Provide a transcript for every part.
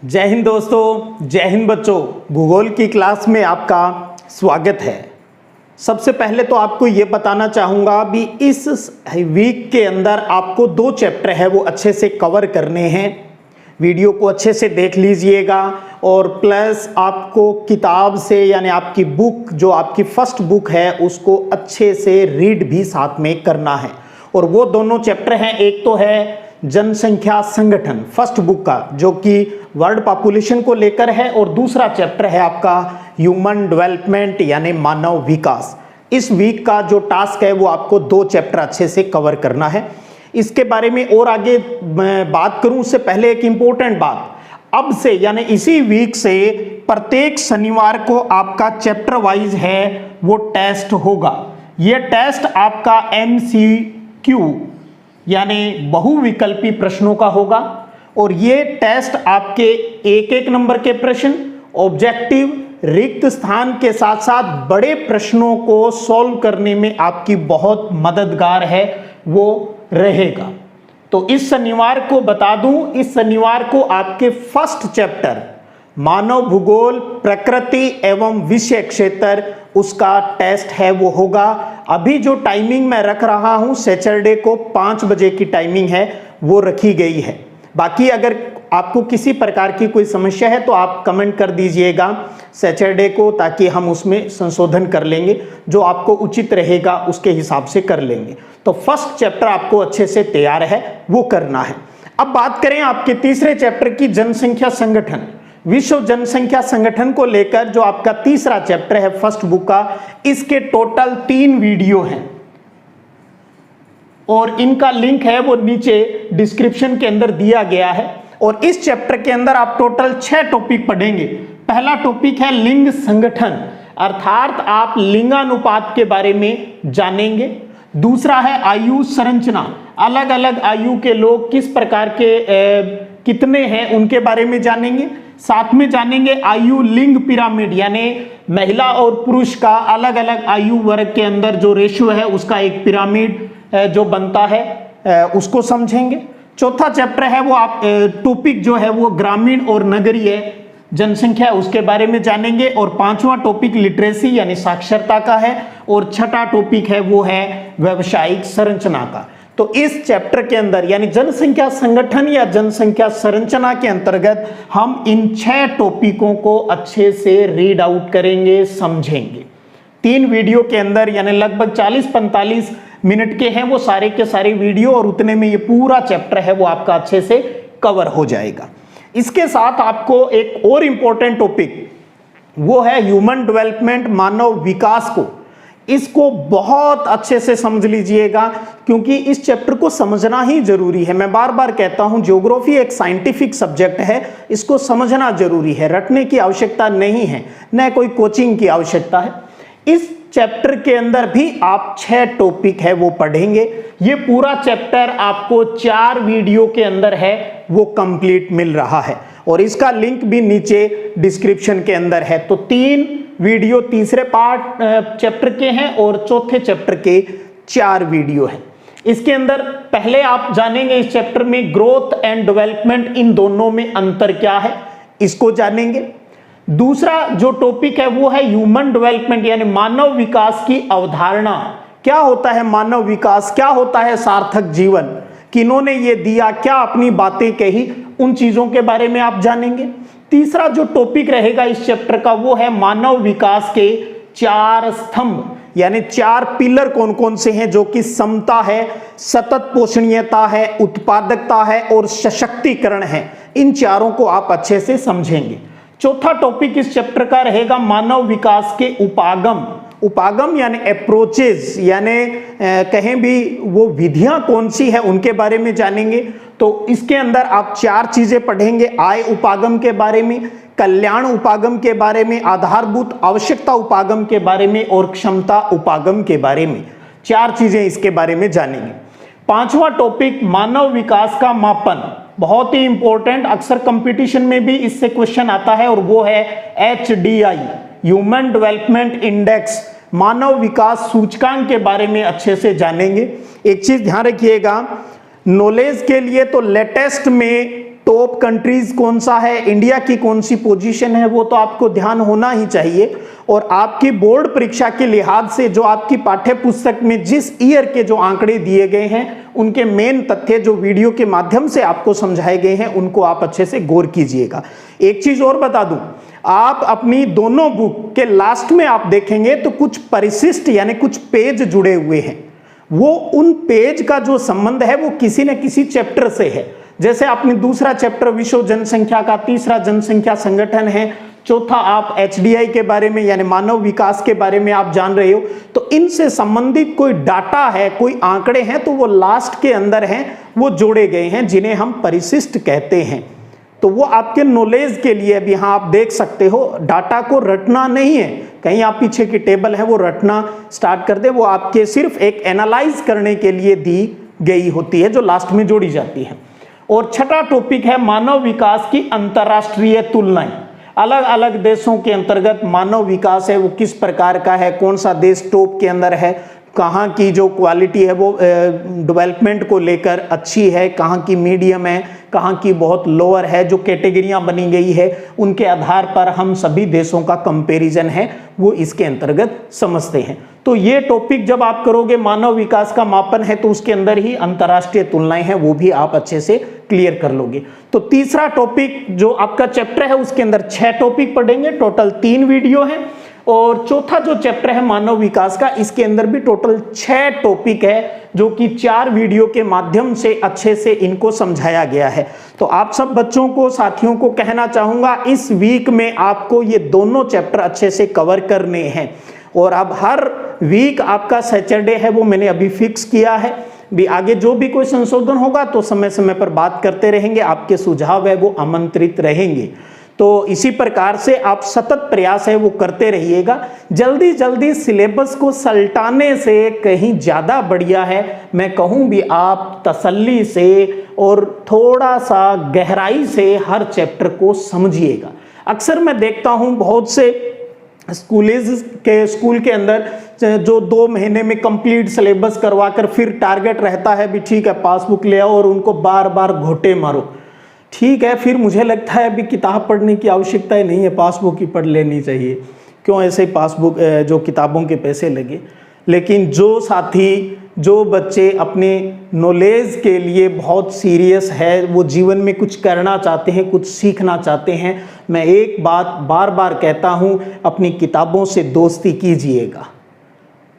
जय हिंद दोस्तों, जय हिंद बच्चों। भूगोल की क्लास में आपका स्वागत है। सबसे पहले तो आपको ये बताना चाहूँगा भी इस वीक के अंदर आपको 2 चैप्टर है वो अच्छे से कवर करने हैं। वीडियो को अच्छे से देख लीजिएगा और प्लस आपको किताब से यानी आपकी बुक जो आपकी फर्स्ट बुक है उसको अच्छे से रीड भी साथ में करना है। और वो दोनों चैप्टर हैं, एक तो है जनसंख्या संगठन फर्स्ट बुक का जो कि वर्ल्ड पॉपुलेशन को लेकर है, और दूसरा चैप्टर है आपका ह्यूमन डेवलपमेंट यानी मानव विकास। इस वीक का जो टास्क है वो आपको 2 चैप्टर अच्छे से कवर करना है। इसके बारे में और आगे मैं बात करूं उससे पहले एक इंपॉर्टेंट बात, अब से यानी इसी वीक से प्रत्येक शनिवार को आपका चैप्टर वाइज है वो टेस्ट होगा। ये टेस्ट आपका MCQ यानी बहुविकल्पी प्रश्नों का होगा, और ये टेस्ट आपके एक नंबर के प्रश्न, ऑब्जेक्टिव, रिक्त स्थान के साथ साथ बड़े प्रश्नों को सॉल्व करने में आपकी बहुत मददगार है वो रहेगा। तो इस शनिवार को बता दूं, इस शनिवार को आपके फर्स्ट चैप्टर मानव भूगोल प्रकृति एवं विषय क्षेत्र उसका टेस्ट है वो होगा। अभी जो टाइमिंग मैं रख रहा हूं सैटरडे को 5 बजे की टाइमिंग है वो रखी गई है। बाकी अगर आपको किसी प्रकार की कोई समस्या है तो आप कमेंट कर दीजिएगा सैटरडे को, ताकि हम उसमें संशोधन कर लेंगे, जो आपको उचित रहेगा उसके हिसाब से कर लेंगे। तो फर्स्ट चैप्टर आपको अच्छे से तैयार है वो करना है। अब बात करें आपके तीसरे चैप्टर की, जनसंख्या संगठन। विश्व जनसंख्या संगठन को लेकर जो आपका तीसरा चैप्टर है फर्स्ट बुक का, इसके टोटल 3 वीडियो हैं और इनका लिंक है वो नीचे डिस्क्रिप्शन के अंदर दिया गया है। और इस चैप्टर के अंदर आप टोटल 6 टॉपिक पढ़ेंगे। पहला टॉपिक है लिंग संगठन, अर्थात आप लिंगानुपात के बारे में जानेंगे। दूसरा है आयु संरचना, अलग अलग आयु के लोग किस प्रकार के कितने हैं उनके बारे में जानेंगे। साथ में जानेंगे आयु लिंग पिरामिड, यानी महिला और पुरुष का अलग अलग आयु वर्ग के अंदर जो रेशियो है उसका एक पिरामिड जो बनता है उसको समझेंगे। चौथा चैप्टर है वो आप टॉपिक जो है वो ग्रामीण और नगरीय जनसंख्या उसके बारे में जानेंगे। और 5वां टॉपिक लिटरेसी यानी साक्षरता का है, और 6ठा टॉपिक है वो है व्यावसायिक संरचना का। तो इस चैप्टर के अंदर यानी जनसंख्या संगठन या जनसंख्या संरचना के अंतर्गत हम इन 6 टॉपिकों को अच्छे से रीड आउट करेंगे, समझेंगे। 3 वीडियो के अंदर यानी लगभग 40-45 मिनट के हैं वो सारे के सारे वीडियो, और उतने में ये पूरा चैप्टर है वो आपका अच्छे से कवर हो जाएगा। इसके साथ आपको एक और इंपॉर्टेंट टॉपिक वो है ह्यूमन डेवलपमेंट, मानव विकास को। इसको बहुत अच्छे से समझ लीजिएगा क्योंकि इस चैप्टर को समझना ही जरूरी है। मैं बार बार कहता हूं ज्योग्राफी एक साइंटिफिक सब्जेक्ट है, इसको समझना जरूरी है, रटने की आवश्यकता नहीं है, न कोई कोचिंग की आवश्यकता है। इस चैप्टर के अंदर भी आप 6 टॉपिक है वो पढ़ेंगे। ये पूरा चैप्टर आपको 4 वीडियो के अंदर है वो कंप्लीट मिल रहा है, और इसका लिंक भी नीचे डिस्क्रिप्शन के अंदर है। तो 3 वीडियो तीसरे पार्ट चैप्टर के हैं और चौथे चैप्टर के 4 वीडियो हैं। इसके अंदर पहले आप जानेंगे इस चैप्टर में ग्रोथ एंड डेवलपमेंट, इन दोनों में अंतर क्या है इसको जानेंगे। दूसरा जो टॉपिक है वो है ह्यूमन डेवलपमेंट यानी मानव विकास की अवधारणा। क्या होता है मानव विकास, क्या होता है सार्थक जीवन, किन्होंने ये दिया, क्या अपनी बातें कही, उन चीजों के बारे में आप जानेंगे। तीसरा जो टॉपिक रहेगा इस चैप्टर का वो है मानव विकास के 4 स्तंभ, यानी 4 पिलर कौन कौन से हैं, जो कि समता है, सतत पोषणीयता है, उत्पादकता है और सशक्तिकरण है। इन चारों को आप अच्छे से समझेंगे। चौथा टॉपिक इस चैप्टर का रहेगा मानव विकास के उपागम। उपागम यानी अप्रोचेस, यानी कहें भी वो विधियां कौन सी है उनके बारे में जानेंगे। तो इसके अंदर आप 4 चीजें पढ़ेंगे, आय उपागम के बारे में, कल्याण उपागम के बारे में, आधारभूत आवश्यकता उपागम के बारे में और क्षमता उपागम के बारे में। 4 चीजें इसके बारे में जानेंगे। 5वां टॉपिक मानव विकास का मापन, बहुत ही इंपॉर्टेंट, अक्सर कंपटीशन में भी इससे क्वेश्चन आता है, और वो है HDI ह्यूमन डेवलपमेंट इंडेक्स, मानव विकास सूचकांक के बारे में अच्छे से जानेंगे। एक चीज ध्यान रखिएगा, नॉलेज के लिए तो लेटेस्ट में टॉप कंट्रीज कौन सा है, इंडिया की कौन सी पोजीशन है, वो तो आपको ध्यान होना ही चाहिए। और आपकी बोर्ड परीक्षा के लिहाज से जो आपकी पाठ्य पुस्तक में जिस ईयर के जो आंकड़े दिए गए हैं, उनके मेन तथ्य जो वीडियो के माध्यम से आपको समझाए गए हैं, उनको आप अच्छे से गौर कीजिएगा। एक चीज और बता दूं, आप अपनी दोनों बुक के लास्ट में आप देखेंगे तो कुछ परिशिष्ट यानी कुछ पेज जुड़े हुए हैं। वो उन पेज का जो संबंध है वो किसी न किसी चैप्टर से है। जैसे आपने दूसरा चैप्टर विश्व जनसंख्या का, तीसरा जनसंख्या संगठन है, चौथा आप HDI के बारे में यानी मानव विकास के बारे में आप जान रहे हो, तो इनसे संबंधित कोई डाटा है, कोई आंकड़े हैं, तो वो लास्ट के अंदर हैं, वो जोड़े गए हैं, जिन्हें हम परिशिष्ट कहते हैं। तो वो आपके नॉलेज के लिए भी, यहाँ आप देख सकते हो, डाटा को रटना नहीं है, कहीं आप पीछे की टेबल है वो रटना स्टार्ट कर दे, वो आपके सिर्फ एक एनालाइज करने के लिए दी गई होती है, जो लास्ट में जोड़ी जाती है। और छठा टॉपिक है मानव विकास की अंतर्राष्ट्रीय तुलनाएं। अलग अलग देशों के अंतर्गत मानव विकास है वो किस प्रकार का है, कौन सा देश टॉप के अंदर है, कहाँ की जो क्वालिटी है वो डेवलपमेंट को लेकर अच्छी है, कहाँ की मीडियम है, कहाँ की बहुत लोअर है, जो कैटेगरियाँ बनी गई है उनके आधार पर हम सभी देशों का कंपैरिजन है वो इसके अंतर्गत समझते हैं। तो ये टॉपिक जब आप करोगे, मानव विकास का मापन है, तो उसके अंदर ही अंतर्राष्ट्रीय तुलनाएं हैं, वो भी आप अच्छे से क्लियर कर लोगे। तो तीसरा टॉपिक जो आपका चैप्टर है उसके अंदर 6 टॉपिक पढ़ेंगे, टोटल 3 वीडियो है। और चौथा जो चैप्टर है मानव विकास का, इसके अंदर भी टोटल 6 टॉपिक है, जो कि 4 वीडियो के माध्यम से अच्छे से इनको समझाया गया है। तो आप सब बच्चों को, साथियों को कहना चाहूंगा, इस वीक में आपको ये दोनों चैप्टर अच्छे से कवर करने हैं। और अब हर वीक आपका सैटरडे है वो मैंने अभी फिक्स किया है, भी आगे जो भी कोई संशोधन होगा तो समय समय पर बात करते रहेंगे, आपके सुझाव है वो आमंत्रित रहेंगे। तो इसी प्रकार से आप सतत प्रयास है वो करते रहिएगा। जल्दी जल्दी सिलेबस को सल्टाने से कहीं ज़्यादा बढ़िया है, मैं कहूँ भी आप तसल्ली से और थोड़ा सा गहराई से हर चैप्टर को समझिएगा। अक्सर मैं देखता हूँ बहुत से स्कूल के अंदर जो 2 महीने में कंप्लीट सिलेबस करवा कर फिर टारगेट रहता है भी ठीक है पासबुक ले आओ और उनको बार बार घोटे मारो। ठीक है, फिर मुझे लगता है अभी किताब पढ़ने की आवश्यकता ही नहीं है, पासबुक ही पढ़ लेनी चाहिए, क्यों ऐसे ही पासबुक जो किताबों के पैसे लगे। लेकिन जो साथी, जो बच्चे अपने नॉलेज के लिए बहुत सीरियस है, वो जीवन में कुछ करना चाहते हैं, कुछ सीखना चाहते हैं, मैं एक बात बार बार कहता हूँ, अपनी किताबों से दोस्ती कीजिएगा।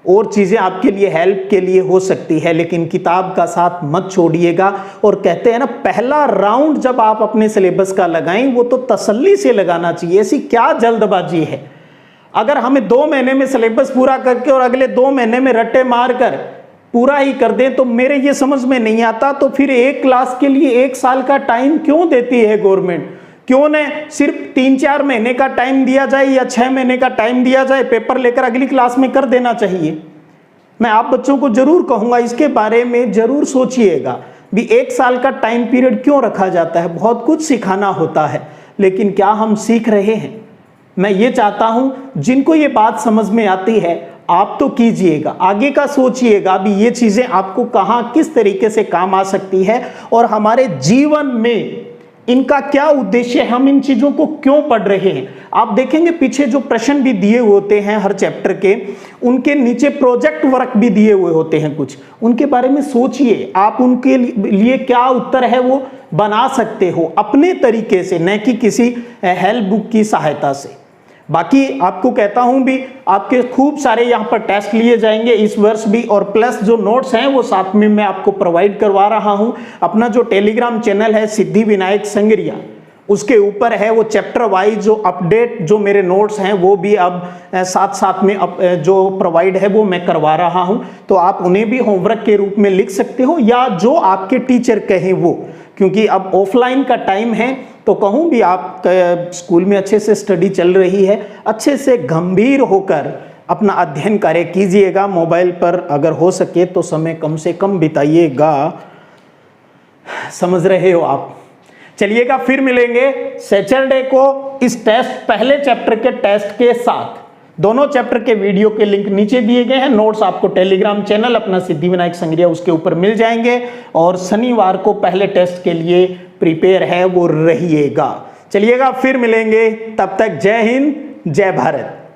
और चीज़ें आपके लिए हेल्प के लिए हो सकती है, लेकिन किताब का साथ मत छोड़िएगा। और कहते हैं ना, पहला राउंड जब आप अपने सिलेबस का लगाएं वो तो तसल्ली से लगाना चाहिए, ऐसी क्या जल्दबाजी है। अगर हमें 2 महीने में सिलेबस पूरा करके और अगले 2 महीने में रट्टे मार कर पूरा ही कर दें, तो मेरे ये समझ में नहीं आता, तो फिर एक क्लास के लिए 1 साल का टाइम क्यों देती है गवर्नमेंट? क्यों न सिर्फ 3-4 महीने का टाइम दिया जाए या 6 महीने का टाइम दिया जाए, पेपर लेकर अगली क्लास में कर देना चाहिए। मैं आप बच्चों को जरूर कहूँगा, इसके बारे में जरूर सोचिएगा भी 1 साल का टाइम पीरियड क्यों रखा जाता है। बहुत कुछ सिखाना होता है, लेकिन क्या हम सीख रहे हैं? मैं ये चाहता हूँ जिनको ये बात समझ में आती है आप तो कीजिएगा, आगे का सोचिएगा भी ये चीज़ें आपको कहाँ किस तरीके से काम आ सकती है और हमारे जीवन में इनका क्या उद्देश्य है, हम इन चीज़ों को क्यों पढ़ रहे हैं। आप देखेंगे पीछे जो प्रश्न भी दिए होते हैं हर चैप्टर के, उनके नीचे प्रोजेक्ट वर्क भी दिए हुए होते हैं कुछ, उनके बारे में सोचिए, आप उनके लिए क्या उत्तर है वो बना सकते हो अपने तरीके से, न कि किसी हेल्प बुक की सहायता से। बाकी आपको कहता हूं भी आपके खूब सारे यहाँ पर टेस्ट लिए जाएंगे इस वर्ष भी, और प्लस जो नोट्स हैं वो साथ में मैं आपको प्रोवाइड करवा रहा हूं। अपना जो टेलीग्राम चैनल है सिद्धि विनायक संगरिया, उसके ऊपर है वो चैप्टर वाइज जो अपडेट जो मेरे नोट्स हैं वो भी अब साथ साथ में जो प्रोवाइड है वो मैं करवा रहा हूं, तो आप उन्हें भी होमवर्क के रूप में लिख सकते हो या जो आपके टीचर कहें वो, क्योंकि अब ऑफलाइन का टाइम है तो कहूँ भी आप स्कूल में अच्छे से स्टडी चल रही है, अच्छे से गंभीर होकर अपना अध्ययन कार्य कीजिएगा। मोबाइल पर अगर हो सके तो समय कम से कम बिताइएगा, समझ रहे हो आप। चलिएगा, फिर मिलेंगे सैटरडे को इस टेस्ट, पहले चैप्टर के टेस्ट के साथ। दोनों चैप्टर के वीडियो के लिंक नीचे दिए गए हैं, नोट्स आपको टेलीग्राम चैनल अपना सिद्धि विनायक संगरिया उसके ऊपर मिल जाएंगे। और शनिवार को पहले टेस्ट के लिए प्रिपेयर है वो रहिएगा। चलिएगा फिर मिलेंगे, तब तक जय हिंद जय भारत।